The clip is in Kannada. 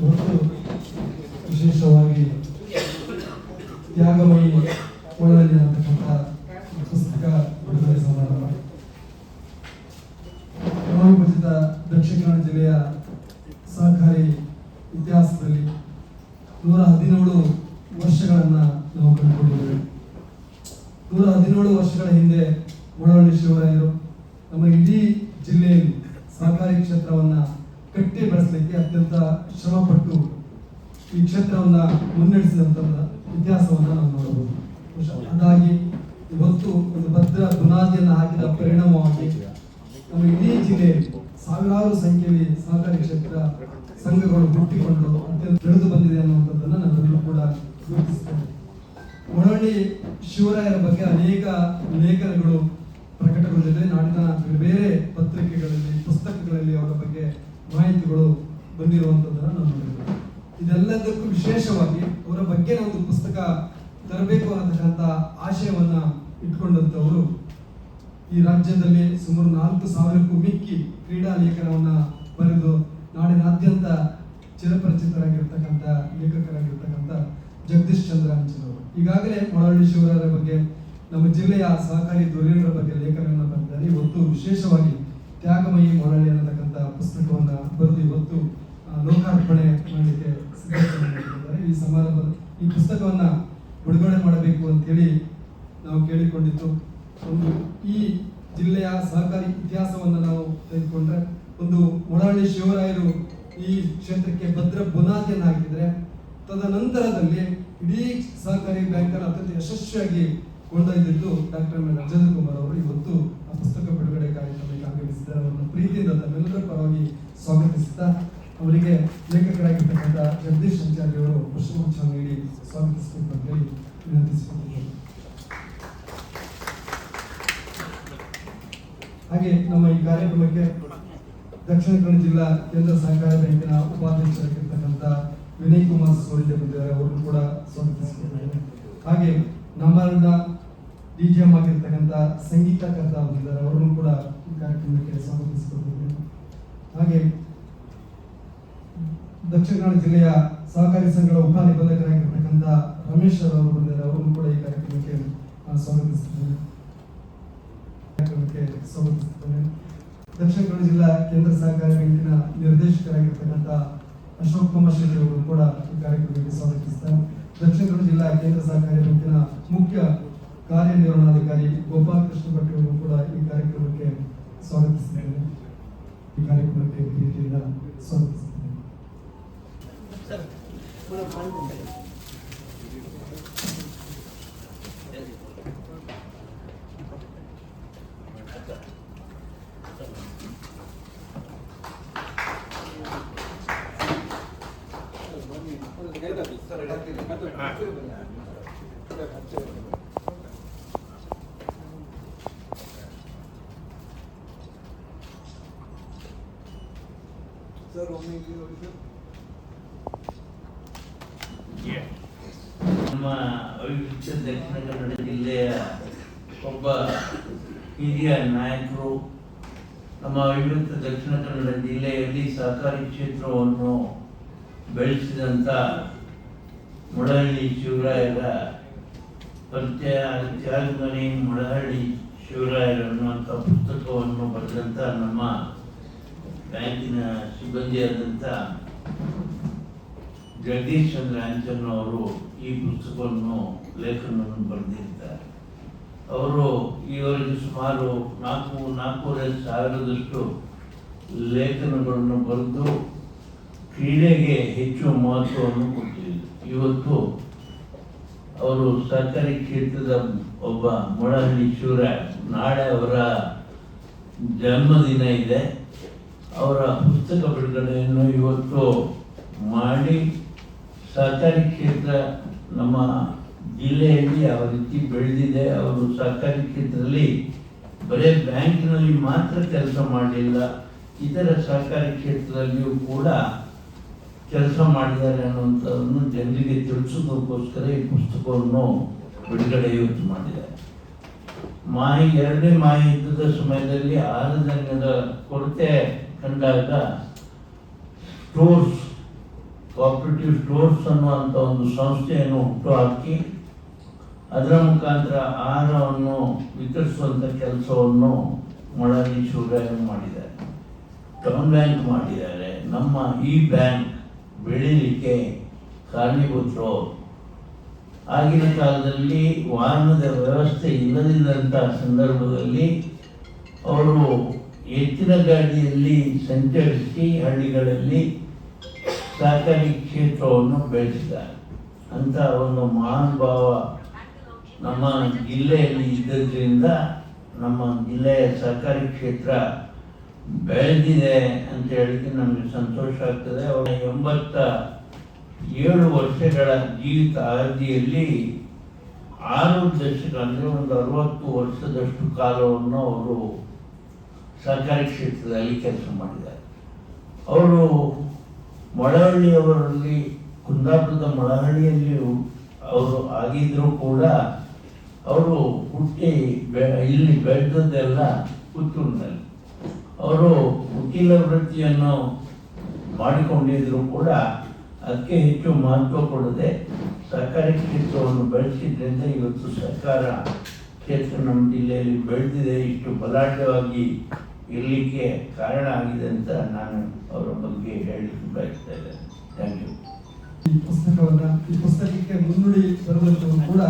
ಇವತ್ತು ವಿಶೇಷವಾಗಿ ತ್ಯಾಗಮಯಿ ಮೊಳಹಳ್ಳಿ ಅಂತಕ್ಕಂಥ ಪುಸ್ತಕ ಬಿಡುಗಡೆ ಸಮಾರಂಭ. ಅವಿಭಜಿತ ದಕ್ಷಿಣ ಕನ್ನಡ ಜಿಲ್ಲೆಯ ಸಹಕಾರಿ ಇತಿಹಾಸದಲ್ಲಿ 117 ವರ್ಷಗಳನ್ನು ನಾವು ಕಂಡುಕೊಂಡಿದ್ದೇವೆ. 117 ವರ್ಷಗಳ ಹಿಂದೆ ಮೊಳಹಳ್ಳಿ ಶಿವರಾಯರು ನಮ್ಮ ಇಡೀ ಜಿಲ್ಲೆಯಲ್ಲಿ ಸಹಕಾರಿ ಕ್ಷೇತ್ರವನ್ನ ಕಟ್ಟಿ ಬೆಳೆಸಲಿಕ್ಕೆ ಅತ್ಯಂತ ಶ್ರಮಪಟ್ಟು ಈ ಕ್ಷೇತ್ರವನ್ನ ಮುನ್ನಡೆಸಿದಂತ ಇತಿಹಾಸವನ್ನ ನಾವು ನೋಡಬಹುದು. ಹಾಗಾಗಿ ಇವತ್ತು ಒಂದು ಭದ್ರ ಬುನಾದಿಯನ್ನು ಹಾಕಿದ ಪರಿಣಾಮವಾಗಿ ನಮ್ಮ ಇಡೀ ಜಿಲ್ಲೆಯಲ್ಲಿ ಸಾವಿರಾರು ಸಂಖ್ಯೆಯಲ್ಲಿ ಸಹಕಾರಿ ಕ್ಷೇತ್ರ ಸಂಘಗಳು ಹುಟ್ಟಿಕೊಂಡು ಅತ್ಯಂತ ಬೆಳೆದು ಬಂದಿದೆ ಅನ್ನುವಂಥದ್ದನ್ನ ನಾವೆಲ್ಲರೂ ಕೂಡ ಗುರುತಿಸ್ತೇವೆ. ಮೊಳಹಳ್ಳಿ ಶಿವರಾಯರ ಬಗ್ಗೆ ಅನೇಕ ಲೇಖನಗಳು ಪ್ರಕಟಗೊಂಡಿದೆ. ನಾಡಿನ ಬೇರೆ ಪತ್ರಿಕೆಗಳಲ್ಲಿ, ಪುಸ್ತಕಗಳಲ್ಲಿ ಅವರ ಬಗ್ಗೆ ಮಾಹಿತಿಗಳು ಬಂದಿರುವಂತದ್ದನ್ನ ನಾವು ನೋಡಿದ್ದೇವೆ. ಇದೆಲ್ಲದಕ್ಕೂ ವಿಶೇಷವಾಗಿ ಅವರ ಬಗ್ಗೆ ಒಂದು ಪುಸ್ತಕ ತರಬೇಕು ಅನ್ನತಕ್ಕಂಥ ಆಶಯವನ್ನ ಇಟ್ಕೊಂಡಂತವರು ಈ ರಾಜ್ಯದಲ್ಲಿ ಸುಮಾರು 4,000ಕ್ಕೂ ಮಿಕ್ಕಿ ಕ್ರೀಡಾ ಲೇಖನವನ್ನ ಬರೆದು ನಾಡಿನಾದ್ಯಂತ ಚಿರಪರಿಚಿತರಾಗಿರ್ತಕ್ಕಂಥ ಲೇಖಕರಾಗಿರ್ತಕ್ಕಂಥ ಜಗದೀಶ್ ಚಂದ್ರ ಅಂಚಿನವರು ಈಗಾಗಲೇ ಮೊಳಹಳ್ಳಿ ಶಿವರಾಯರ ಬಗ್ಗೆ ನಮ್ಮ ಜಿಲ್ಲೆಯ ಸಹಕಾರಿ ಧುರೀಣರ ಬಗ್ಗೆ ಲೇಖನವನ್ನು ಬರೆದಿದ್ದಾರೆ. ಇವತ್ತು ವಿಶೇಷವಾಗಿ ತ್ಯಾಗಮಯಿ ಮೊಳಹಳ್ಳಿ ಅನ್ನತಕ್ಕಂಥ ಪುಸ್ತಕವನ್ನ ಬರೆದು ಇವತ್ತು ಲೋಕಾರ್ಪಣೆ ಮಾಡಲಿಕ್ಕೆ ಸಿದ್ಧತೆ ಮಾಡಿದ್ದಾರೆ. ಈ ಸಮಾರಂಭದ ಈ ಪುಸ್ತಕವನ್ನ ಬಿಡುಗಡೆ ಮಾಡಬೇಕು ಅಂತೇಳಿ ನಾವು ಕೇಳಿಕೊಂಡಿದ್ದು. ಒಂದು ಈ ಜಿಲ್ಲೆಯ ಸಹಕಾರಿ ಇತಿಹಾಸವನ್ನು ನಾವು ತೆಗೆದುಕೊಂಡ್ರೆ ಒಂದು ಮೊಳಹಳ್ಳಿ ಶಿವರಾಯರು ಈ ಕ್ಷೇತ್ರಕ್ಕೆ ಭದ್ರ ಬುನಾದಿಯನ್ನು ಹಾಕಿದ್ರೆ, ತದನಂತರದಲ್ಲಿ ಇಡೀ ಸಹಕಾರಿ ಬ್ಯಾಂಕನ್ನು ಅತ್ಯಂತ ಯಶಸ್ವಿಯಾಗಿ ಕೊಂಡೊಯ್ದಿದ್ದು ಡಾಕ್ಟರ್ ರಜತ್ ಕುಮಾರ್ ಅವರು ಇವತ್ತು ಆ ಪುಸ್ತಕ ಬಿಡುಗಡೆ ಕಾರ್ಯಕ್ರಮಕ್ಕೆ ಆಗಮಿಸಿದ್ದಾರೆ. ಅವರನ್ನು ಪ್ರೀತಿಯಿಂದ ತಮ್ಮೆಲ್ಲರ ಪರವಾಗಿ ಸ್ವಾಗತಿಸುತ್ತಾ ಅವರಿಗೆ ಲೇಖಕರಾಗಿರ್ತಕ್ಕಂಥ ಜಗದೀಶ್ ಸಂಚಾರಿ ಅವರು ಪುಷ್ಪಗುಚ್ಛ ನೀಡಿ ಸ್ವಾಗತಿಸಬೇಕು ಅಂತ ಹೇಳಿ ವಿನಂತಿಸಿಕೊಂಡಿದ್ದಾರೆ. ಹಾಗೆ ನಮ್ಮ ಈ ಕಾರ್ಯಕ್ರಮಕ್ಕೆ ದಕ್ಷಿಣ ಕನ್ನಡ ಜಿಲ್ಲಾ ಕೇಂದ್ರ ಸಹಕಾರ ಬ್ಯಾಂಕಿನ ಉಪಾಧ್ಯಕ್ಷರಾಗಿರ್ತಕ್ಕಂಥ ವಿನಯ್ ಕುಮಾರ್ ಸೋರಿದೆ ಬಂದಿದ್ದಾರೆ. ಅವರನ್ನು ಕೂಡ ಸ್ವಾಗತಿಸಿಕೊಂಡಿದ್ದಾರೆ. ಹಾಗೆ ನಮ್ಮನ್ನ ಡಿಜಿಎಂ ಆಗಿರ್ತಕ್ಕಂಥ ಸಂಗೀತ ಕರ್ತಾ ಬಂದಿದ್ದಾರೆ. ಅವರನ್ನು ಕೂಡ ಈ ಕಾರ್ಯಕ್ರಮಕ್ಕೆ ಸ್ವಾಗತಿಸಿಕೊಂಡಿದ್ದೇನೆ. ಹಾಗೆ ದಕ್ಷಿಣ ಕನ್ನಡ ಜಿಲ್ಲೆಯ ಸಹಕಾರಿ ಸಂಘಗಳ ಉಪ ನಿಬಂಧಕರಾಗಿರ್ತಕ್ಕಂಥ ರಮೇಶ್ ಅವರು ಬಂದಿದ್ದಾರೆ. ಅವರನ್ನು ಕೂಡ ಈ ಕಾರ್ಯಕ್ರಮಕ್ಕೆ ಸ್ವಾಗತಿಸುತ್ತೇನೆ. ದಕ್ಷಿಣ ಕನ್ನಡ ಜಿಲ್ಲಾ ಕೇಂದ್ರ ಸಹಕಾರಿ ಬ್ಯಾಂಕಿನ ನಿರ್ದೇಶಕರಾಗಿರ್ತಕ್ಕಂಥ ಅಶೋಕ್ ಕುಮಾರ್ ಶೆಟ್ಟಿ ಅವರು ಕೂಡ ಈ ಕಾರ್ಯಕ್ರಮಕ್ಕೆ ಸ್ವಾಗತಿಸುತ್ತಾರೆ. ದಕ್ಷಿಣ ಕನ್ನಡ ಜಿಲ್ಲಾ ಕೇಂದ್ರ ಸಹಕಾರಿ ಬ್ಯಾಂಕಿನ ಮುಖ್ಯ ಕಾರ್ಯನಿರ್ವಹಣಾಧಿಕಾರಿ ಗೋಪಾಲ್ ಕೃಷ್ಣ ಭಟ್ ಅವರು ಕೂಡ ಈ ಕಾರ್ಯಕ್ರಮಕ್ಕೆ ಸ್ವಾಗತಿಸಿದ್ದಾರೆ. ಈ ಕಾರ್ಯಕ್ರಮಕ್ಕೆ ಪ್ರೀತಿಯಿಂದ ಸ್ವಾಗತಿಸಿದ್ದಾರೆ. ನಮ್ಮ ಅವಿಭಜಿತ ದಕ್ಷಿಣ ಕನ್ನಡ ಜಿಲ್ಲೆಯ ಒಬ್ಬ ಹಿರಿಯ ನಾಯಕರು, ನಮ್ಮ ಅವಿಭಜಿತ ದಕ್ಷಿಣ ಕನ್ನಡ ಜಿಲ್ಲೆಯಲ್ಲಿ ಸಹಕಾರಿ ಕ್ಷೇತ್ರವನ್ನು ಬೆಳೆಸಿದಂಥ ಮೊಳಹಳ್ಳಿ ಶಿವರಾಯರ ಪರಿಚಯ ತ್ಯಾಗಮಯಿ ಮೊಳಹಳ್ಳಿ ಶಿವರಾಯರು ಅನ್ನುವಂಥ ಪುಸ್ತಕವನ್ನು ಬರೆದಂಥ ನಮ್ಮ ಬ್ಯಾಂಕಿನ ಸಿಬ್ಬಂದಿಯಾದಂಥ ಜಗದೀಶ್ ಚಂದ್ರ ಅಂಚನ್ ಅವರು ಈ ಪುಸ್ತಕವನ್ನು ಲೇಖನವನ್ನು ಬರೆದಿದ್ದಾರೆ. ಅವರು ಈವರೆಗೆ ಸುಮಾರು 4,500 ಲೇಖನಗಳನ್ನು ಬರೆದು ಕ್ರೀಡೆಗೆ ಹೆಚ್ಚು ಮಹತ್ವವನ್ನು ಕೊಟ್ಟಿದ್ದಾರೆ. ಇವತ್ತು ಅವರು ಸಹಕಾರಿ ಕ್ಷೇತ್ರದ ಒಬ್ಬ ಮೊಳಹಳ್ಳಿ ಶಿವರಾಯ, ನಾಳೆ ಅವರ ಜನ್ಮದಿನ ಇದೆ. ಅವರ ಪುಸ್ತಕ ಬಿಡುಗಡೆಯನ್ನು ಇವತ್ತು ಮಾಡಿ ಸಹಕಾರಿ ಕ್ಷೇತ್ರ ನಮ್ಮ ಜಿಲ್ಲೆಯಲ್ಲಿ ಯಾವ ರೀತಿ ಬೆಳೆದಿದೆ, ಅವರು ಸಹಕಾರಿ ಕ್ಷೇತ್ರದಲ್ಲಿ ಬರೀ ಬ್ಯಾಂಕಿನಲ್ಲಿ ಮಾತ್ರ ಕೆಲಸ ಮಾಡಲಿಲ್ಲ, ಇತರ ಸಹಕಾರಿ ಕ್ಷೇತ್ರದಲ್ಲಿಯೂ ಕೂಡ ಕೆಲಸ ಮಾಡಿದ್ದಾರೆ ಅನ್ನುವಂಥದ್ದನ್ನು ಜನರಿಗೆ ತಿಳಿಸೋದಕ್ಕೋಸ್ಕರ ಈ ಪುಸ್ತಕವನ್ನು ಬಿಡುಗಡೆ ಇವತ್ತು ಮಾಡಿದ್ದಾರೆ. ಎರಡನೇ ಮಹಾಯುದ್ಧದ ಸಮಯದಲ್ಲಿ ಆಹಾರಧಾನ್ಯದ ಕೊರತೆ ಕಂಡಾಗ ಸ್ಟೋರ್ಸ್ ಕೋಆಪರೇಟಿವ್ ಸ್ಟೋರ್ಸ್ ಅನ್ನುವಂಥ ಒಂದು ಸಂಸ್ಥೆಯನ್ನು ಹುಟ್ಟುಹಾಕಿ ಅದರ ಮುಖಾಂತರ ಆಹಾರವನ್ನು ವಿತರಿಸುವಂಥ ಕೆಲಸವನ್ನು ಮೊಳಲಿ ಶಿವರಾಯ ಮಾಡಿದ್ದಾರೆ. ಟೌನ್ ಬ್ಯಾಂಕ್ ಮಾಡಿದ್ದಾರೆ. ನಮ್ಮ ಈ ಬ್ಯಾಂಕ್ ಬೆಳೀಲಿಕ್ಕೆ ಕಾರಣೀಭೂತರು. ಆಗಿನ ಕಾಲದಲ್ಲಿ ವಾಹನದ ವ್ಯವಸ್ಥೆ ಇಲ್ಲದಿದ್ದಂಥ ಸಂದರ್ಭದಲ್ಲಿ ಅವರು ಎತ್ತಿನ ಗಾಡಿಯಲ್ಲಿ ಸಂಚರಿಸಿ ಹಳ್ಳಿಗಳಲ್ಲಿ ಸಹಕಾರಿ ಕ್ಷೇತ್ರವನ್ನು ಬೆಳೆಸಿದ್ದಾರೆ. ಅಂತ ಒಂದು ಮಹಾನ್ ಭಾವ ನಮ್ಮ ಜಿಲ್ಲೆಯಲ್ಲಿ ಇದ್ದದ್ರಿಂದ ನಮ್ಮ ಜಿಲ್ಲೆಯ ಸಹಕಾರಿ ಕ್ಷೇತ್ರ ಬೆಳೆದಿದೆ ಅಂತ ಹೇಳಿಕ್ಕೆ ನಮಗೆ ಸಂತೋಷ ಆಗ್ತದೆ. ಅವರ 87 ವರ್ಷಗಳ ಜೀವಿತ ಅವಧಿಯಲ್ಲಿ 6 ದಶಕ ಅಂದರೆ ಒಂದು 60 ವರ್ಷದಷ್ಟು ಕಾಲವನ್ನು ಅವರು ಸಹಕಾರಿ ಕ್ಷೇತ್ರದಲ್ಲಿ ಕೆಲಸ ಮಾಡಿದ್ದಾರೆ. ಅವರು ಮೊಳಹಳ್ಳಿಯವರಲ್ಲಿ, ಕುಂದಾಪುರದ ಮೊಳಹಳ್ಳಿಯಲ್ಲಿ ಅವರು ಆಗಿದ್ದರೂ ಕೂಡ ಅವರು ಹುಟ್ಟಿ ಇಲ್ಲಿ ಬೆಳೆದದ್ದೆಲ್ಲ ಪುತ್ತೂರಿನಲ್ಲಿ. ಅವರು ವಕೀಲ ವೃತ್ತಿಯನ್ನು ಮಾಡಿಕೊಂಡಿದ್ದರೂ ಕೂಡ ಅದಕ್ಕೆ ಹೆಚ್ಚು ಮಹತ್ವ ಕೊಡದೆ ಸಹಕಾರಿ ಕ್ಷೇತ್ರವನ್ನು ಬೆಳೆಸಿದ್ರಿಂದ ಇವತ್ತು ಸಹಕಾರ ಕ್ಷೇತ್ರ ನಮ್ಮ ಜಿಲ್ಲೆಯಲ್ಲಿ ಬೆಳೆದಿದೆ, ಇಷ್ಟು ಬಲಾಢ್ಯವಾಗಿ ಇರಲಿಕ್ಕೆ ಕಾರಣ ಆಗಿದೆ ಅಂತ ನಾನು ಅವರ ಬಗ್ಗೆ ಹೇಳಲಿಕ್ಕೆ ಬಯಸ್ತಾ ಇದ್ದೇನೆ. Thank you. ಈ ಪುಸ್ತಕಕ್ಕೆ ಮುನ್ನುಡಿ ಬರೆದಂಥವರು ಕೂಡ